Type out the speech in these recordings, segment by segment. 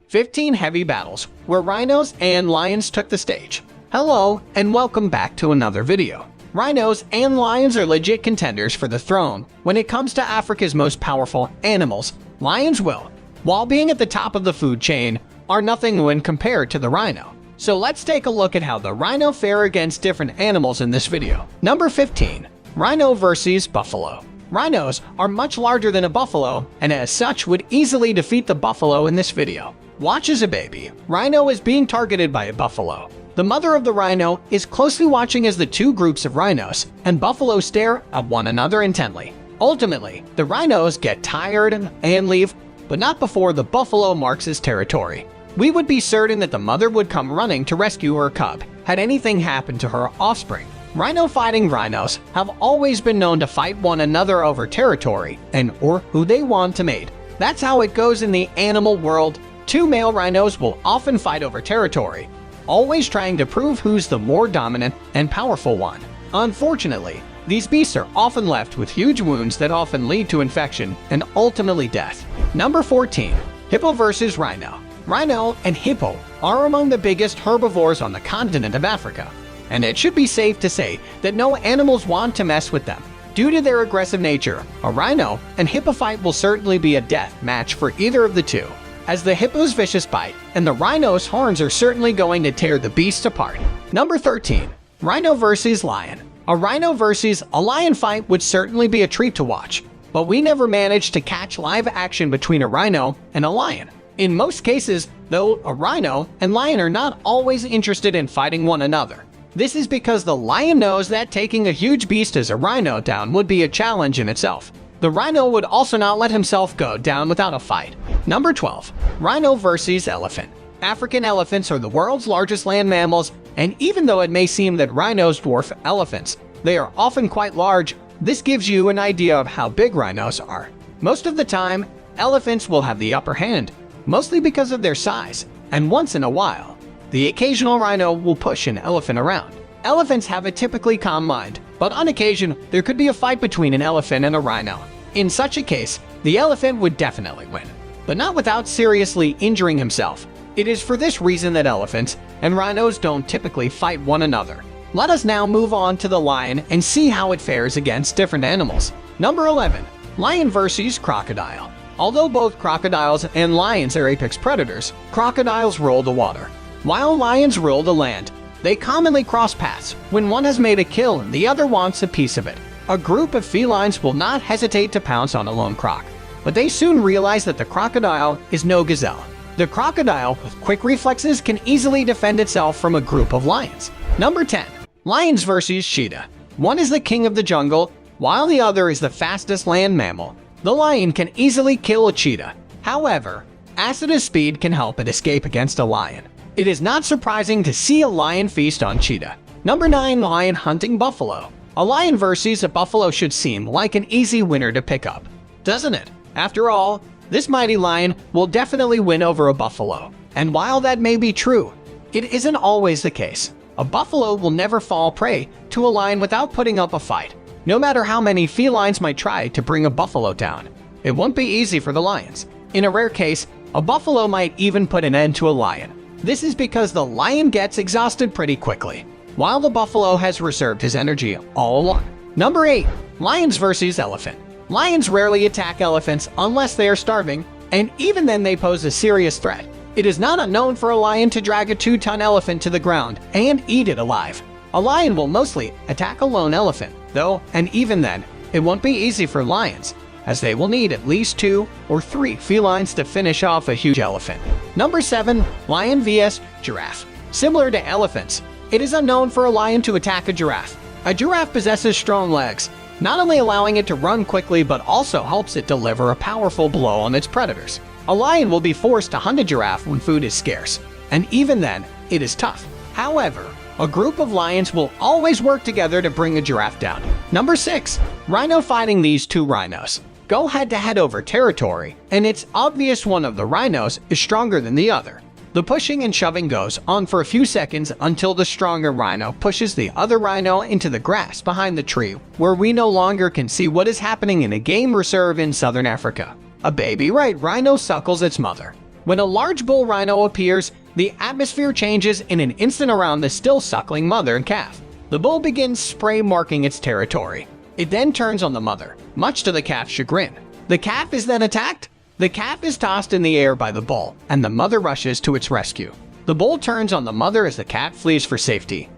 15 heavy battles where rhinos and lions took the stage. Hello, and welcome back to another video. Rhinos and lions are legit contenders for the throne. When it comes to Africa's most powerful animals, lions will, while being at the top of the food chain, are nothing when compared to the rhino. So let's take a look at how the rhino fare against different animals in this video. Number 15. Rhino versus buffalo. Rhinos are much larger than a buffalo, and as such would easily defeat the buffalo in this video. Watch as a baby rhino is being targeted by a buffalo. The mother of the rhino is closely watching as the two groups of rhinos and buffalo stare at one another intently. Ultimately, the rhinos get tired and leave, but not before the buffalo marks his territory. We would be certain that the mother would come running to rescue her cub had anything happened to her offspring. Rhino-fighting rhinos have always been known to fight one another over territory or who they want to mate. That's how it goes in the animal world. Two male rhinos will often fight over territory, always trying to prove who's the more dominant and powerful one. Unfortunately, these beasts are often left with huge wounds that often lead to infection and ultimately death. Number 14. Hippo versus rhino. Rhino and hippo are among the biggest herbivores on the continent of Africa, and it should be safe to say that no animals want to mess with them. Due to their aggressive nature, a rhino and hippo fight will certainly be a death match for either of the two, as the hippo's vicious bite and the rhino's horns are certainly going to tear the beast apart. Number 13. Rhino versus lion. A rhino versus a lion fight would certainly be a treat to watch, but we never managed to catch live action between a rhino and a lion. In most cases, though, a rhino and lion are not always interested in fighting one another. This is because the lion knows that taking a huge beast as a rhino down would be a challenge in itself. The rhino would also not let himself go down without a fight. Number 12. Rhino versus elephant. African elephants are the world's largest land mammals, and even though it may seem that rhinos dwarf elephants, they are often quite large. This gives you an idea of how big rhinos are. Most of the time, elephants will have the upper hand, mostly because of their size, and once in a while, the occasional rhino will push an elephant around. Elephants have a typically calm mind, but on occasion, there could be a fight between an elephant and a rhino. In such a case, the elephant would definitely win, but not without seriously injuring himself. It is for this reason that elephants and rhinos don't typically fight one another. Let us now move on to the lion and see how it fares against different animals. Number 11. Lion versus crocodile. Although both crocodiles and lions are apex predators, crocodiles rule the water, while lions rule the land. They commonly cross paths when one has made a kill and the other wants a piece of it. A group of felines will not hesitate to pounce on a lone croc, but they soon realize that the crocodile is no gazelle. The crocodile, with quick reflexes, can easily defend itself from a group of lions. Number 10. Lions versus cheetah. One is the king of the jungle, while the other is the fastest land mammal. The lion can easily kill a cheetah. However, Acida's speed can help it escape against a lion. It is not surprising to see a lion feast on cheetah. Number 9. Lion hunting buffalo. A lion versus a buffalo should seem like an easy winner to pick up, doesn't it? After all, this mighty lion will definitely win over a buffalo. And while that may be true, it isn't always the case. A buffalo will never fall prey to a lion without putting up a fight. No matter how many felines might try to bring a buffalo down, it won't be easy for the lions. In a rare case, a buffalo might even put an end to a lion. This is because the lion gets exhausted pretty quickly, while the buffalo has reserved his energy all along. Number 8. Lions versus elephant. Lions rarely attack elephants unless they are starving, and even then they pose a serious threat. It is not unknown for a lion to drag a 2-ton elephant to the ground and eat it alive. A lion will mostly attack a lone elephant, though, and even then, it won't be easy for lions, as they will need at least 2 or 3 felines to finish off a huge elephant. Number 7. Lion vs. giraffe. Similar to elephants, it is unknown for a lion to attack a giraffe. A giraffe possesses strong legs, not only allowing it to run quickly but also helps it deliver a powerful blow on its predators. A lion will be forced to hunt a giraffe when food is scarce, and even then, it is tough. However, a group of lions will always work together to bring a giraffe down. Number 6. Rhino fighting. These two rhinos go head-to-head over territory, and it's obvious one of the rhinos is stronger than the other. The pushing and shoving goes on for a few seconds until the stronger rhino pushes the other rhino into the grass behind the tree, where we no longer can see what is happening in a game reserve in southern Africa. A baby rhino suckles its mother, When a large bull rhino appears, the atmosphere changes in an instant around the still suckling mother and calf. The bull begins spray marking its territory. It then turns on the mother, much to the calf's chagrin. The calf is then attacked. The calf is tossed in the air by the bull, and the mother rushes to its rescue. The bull turns on the mother as the cat flees for safety,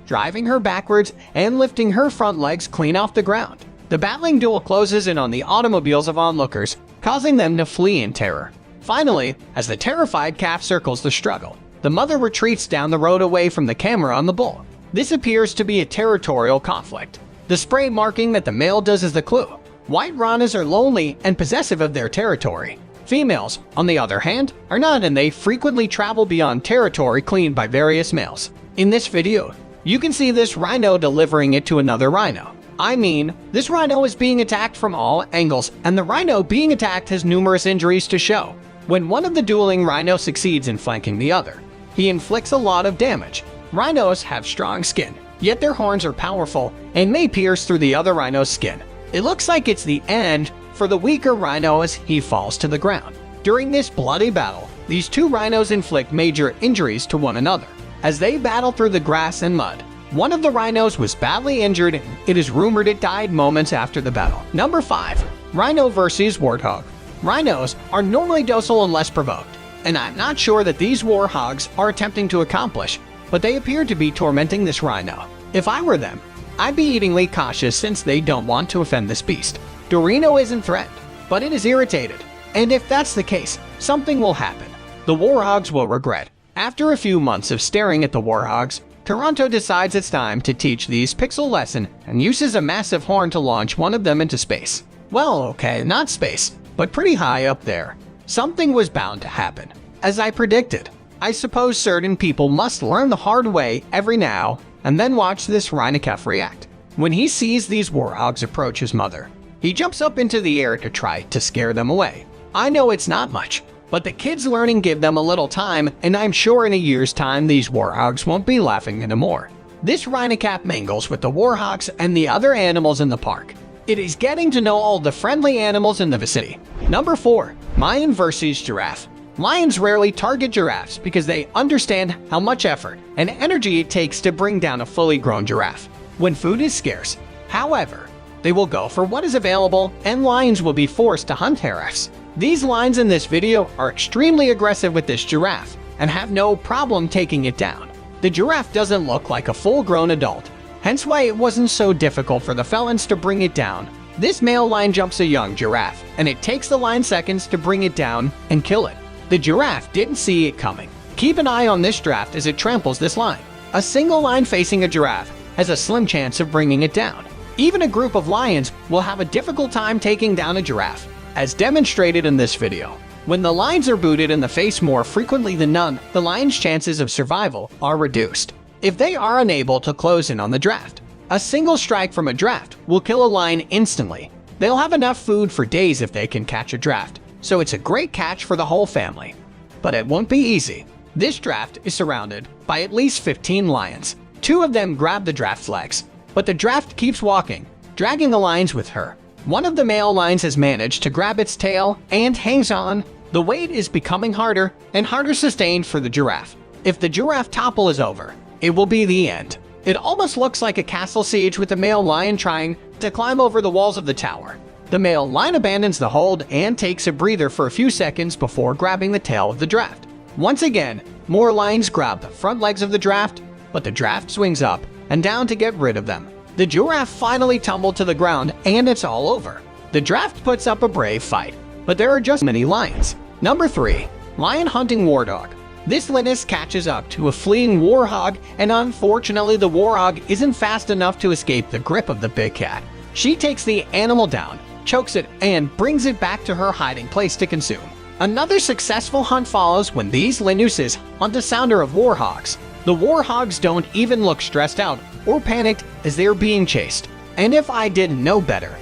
driving her backwards and lifting her front legs clean off the ground. The battling duel closes in on the automobiles of onlookers, causing them to flee in terror. Finally, as the terrified calf circles the struggle, the mother retreats down the road away from the camera on the bull. This appears to be a territorial conflict. The spray marking that the male does is the clue. White rhinos are lonely and possessive of their territory. Females, on the other hand, are not, and they frequently travel beyond territory claimed by various males. In this video, you can see this rhino delivering it to another rhino. I mean, this rhino is being attacked from all angles, and the rhino being attacked has numerous injuries to show. When one of the dueling rhinos succeeds in flanking the other, he inflicts a lot of damage. Rhinos have strong skin, yet their horns are powerful and may pierce through the other rhino's skin. It looks like it's the end for the weaker rhino as he falls to the ground. During this bloody battle, these two rhinos inflict major injuries to one another. As they battle through the grass and mud, one of the rhinos was badly injured and it is rumored it died moments after the battle. Number 5. Rhino versus warthog. Rhinos are normally docile unless provoked, and I'm not sure that these warthogs are attempting to accomplish, but they appear to be tormenting this rhino. If I were them, I'd be eatingly cautious since they don't want to offend this beast. The rhino isn't threatened, but it is irritated, and if that's the case, something will happen. The warthogs will regret. After a few months of staring at the warthogs, Toronto decides it's time to teach these pixel lesson and uses a massive horn to launch one of them into space. Well, okay, not space, but pretty high up there. Something was bound to happen. As I predicted, I suppose certain people must learn the hard way every now and then watch this rhinocalf react. When he sees these warthogs approach his mother, he jumps up into the air to try to scare them away. I know it's not much, but the kids learning give them a little time, and I'm sure in a year's time these warthogs won't be laughing anymore. This rhinocalf mingles with the warthogs and the other animals in the park. It is getting to know all the friendly animals in the vicinity. Number 4. Lion versus giraffe. Lions rarely target giraffes because they understand how much effort and energy it takes to bring down a fully grown giraffe. When food is scarce, however, they will go for what is available, and lions will be forced to hunt giraffes. These lions in this video are extremely aggressive with this giraffe and have no problem taking it down. The giraffe doesn't look like a full-grown adult, hence why it wasn't so difficult for the felons to bring it down. This male lion jumps a young giraffe, and it takes the lion seconds to bring it down and kill it. The giraffe didn't see it coming. Keep an eye on this giraffe as it tramples this lion. A single lion facing a giraffe has a slim chance of bringing it down. Even a group of lions will have a difficult time taking down a giraffe, as demonstrated in this video. When the lions are booted in the face more frequently than none, the lion's chances of survival are reduced. If they are unable to close in on the draft, a single strike from a draft will kill a lion instantly. They'll have enough food for days if they can catch a draft, so it's a great catch for the whole family. But it won't be easy. This draft is surrounded by at least 15 lions. 2 of them grab the draft's legs, but the draft keeps walking, dragging the lions with her. One of the male lions has managed to grab its tail and hangs on. The weight is becoming harder and harder sustained for the giraffe. If the giraffe topple is over, it will be the end. It almost looks like a castle siege with the male lion trying to climb over the walls of the tower. The male lion abandons the hold and takes a breather for a few seconds before grabbing the tail of the draft. Once again, more lions grab the front legs of the draft, but the draft swings up and down to get rid of them. The giraffe finally tumbled to the ground and it's all over. The draft puts up a brave fight, but there are just many lions. Number 3. Lion hunting warthog. This lioness catches up to a fleeing warthog, and unfortunately the warthog isn't fast enough to escape the grip of the big cat. She takes the animal down, chokes it, and brings it back to her hiding place to consume. Another successful hunt follows when these lionesses hunt a sounder of warthogs. The warthogs don't even look stressed out or panicked as they are being chased. And if I didn't know better,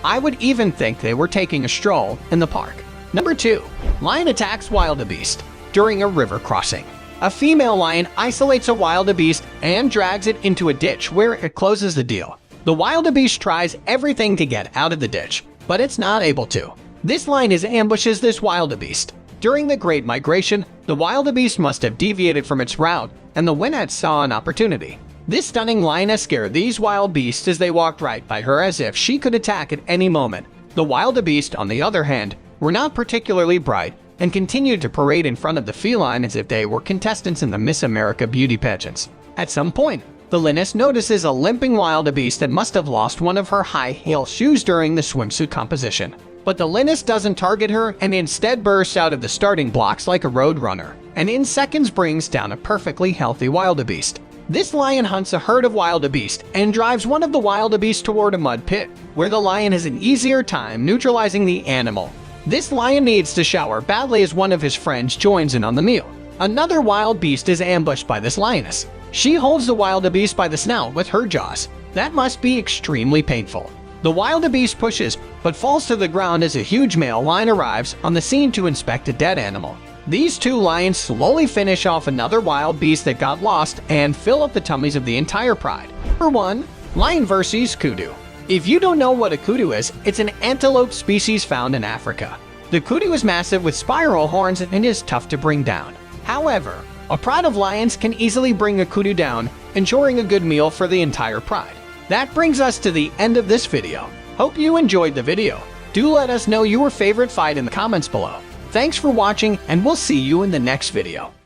I would even think they were taking a stroll in the park. Number 2. Lion attacks wildebeest during a river crossing. A female lion isolates a wildebeest and drags it into a ditch where it closes the deal. The wildebeest tries everything to get out of the ditch, but it's not able to. This lioness ambushes this wildebeest. During the Great Migration, the wildebeest must have deviated from its route, and the Rhinos saw an opportunity. This stunning lioness scared these wild beasts as they walked right by her as if she could attack at any moment. The wildebeest, on the other hand, were not particularly bright and continued to parade in front of the feline as if they were contestants in the Miss America beauty pageants. At some point, the lioness notices a limping wildebeest that must have lost one of her high heel shoes during the swimsuit competition. But the lioness doesn't target her and instead bursts out of the starting blocks like a road runner, and in seconds brings down a perfectly healthy wildebeest. This lion hunts a herd of wildebeest and drives one of the wildebeest toward a mud pit, where the lion has an easier time neutralizing the animal. This lion needs to shower badly as one of his friends joins in on the meal. Another wild beast is ambushed by this lioness. She holds the wildebeest by the snout with her jaws. That must be extremely painful. The wildebeest pushes, but falls to the ground as a huge male lion arrives on the scene to inspect a dead animal. These two lions slowly finish off another wild beast that got lost and fill up the tummies of the entire pride. Number 1. Lion vs. Kudu. If you don't know what a kudu is, it's an antelope species found in Africa. The kudu is massive with spiral horns and is tough to bring down. However, a pride of lions can easily bring a kudu down, ensuring a good meal for the entire pride. That brings us to the end of this video. Hope you enjoyed the video. Do let us know your favorite fight in the comments below. Thanks for watching, and we'll see you in the next video.